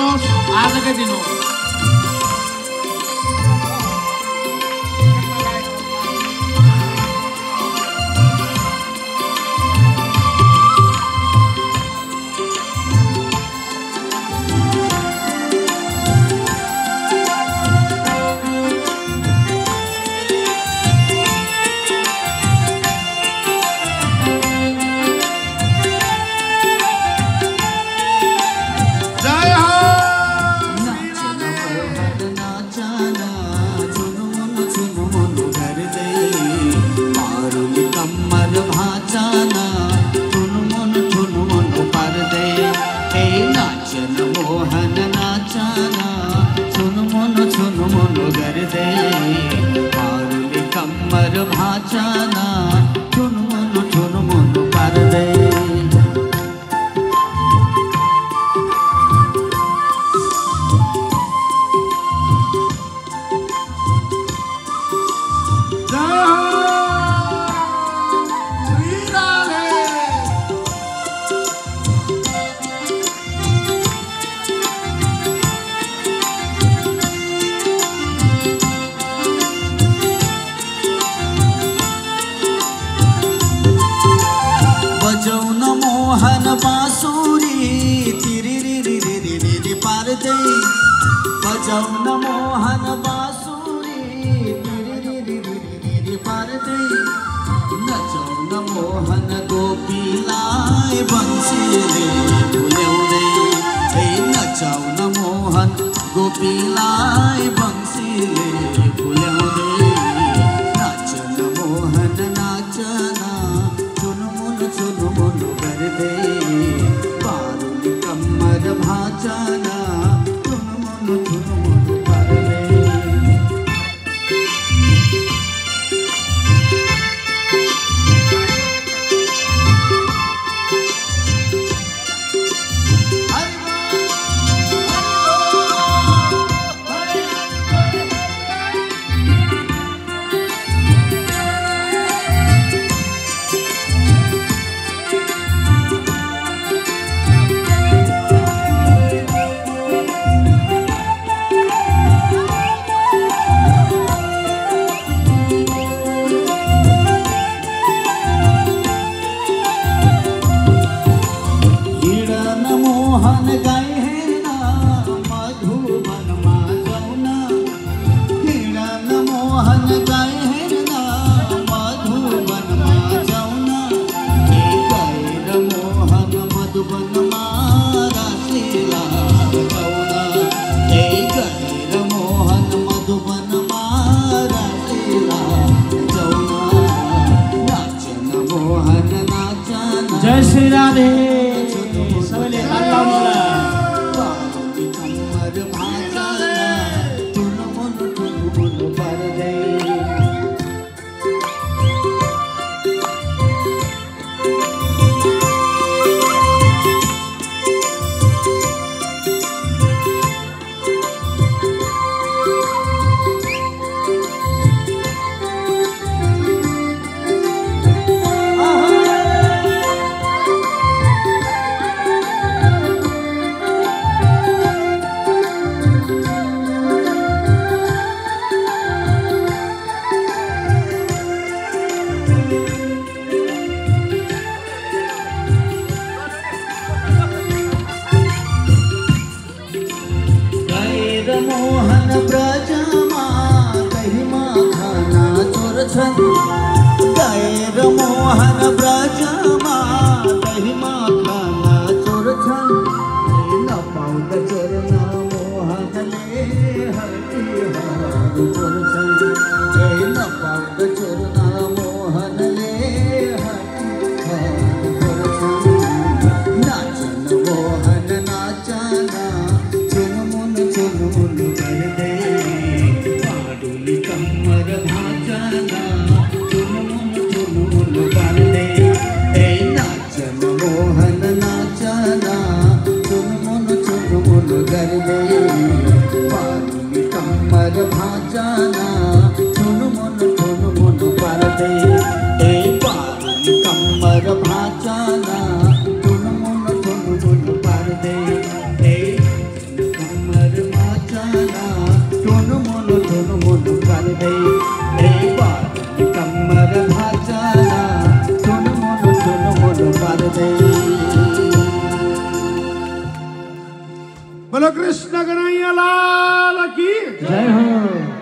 आउनुहोस् आजकै दिन हो। बजाउन मोहन बाँसुरी नचाउन मोहन गोपीलाई बन्सीले भुल्याउँदै नचाउन मोहन गोपीलाई बन्सीले भुल्याउँदै नाचन मोहन नाचन चुनमुन गर्दै पारुली कम्मर भाचन जय श्री राधे सबैले ताली लाउनु होला। मोहन ब्रजमा कहिमा खाना चोर्छन् गएर मोहन ब्रजमा कहिमा खाना चोर्छन् नपाउँदा चोर्न मोहनले हटिहार चोर्छन् नपाउँदा चोर्न मोहनले हटिहार चोर्छन् नाचन मोहन नाचन गर्दै पाडुली कम्मर भाचन चुनमुन गर्दै नाचन मोहन नाचन चुनमुन गर्दै पाडुली कम्मर भाचन चुनमुन गर्दै पाडुली कम्मर भाचन चुनमुन गर्दै बोलो कृष्ण कन्हैया लाल की जय हो।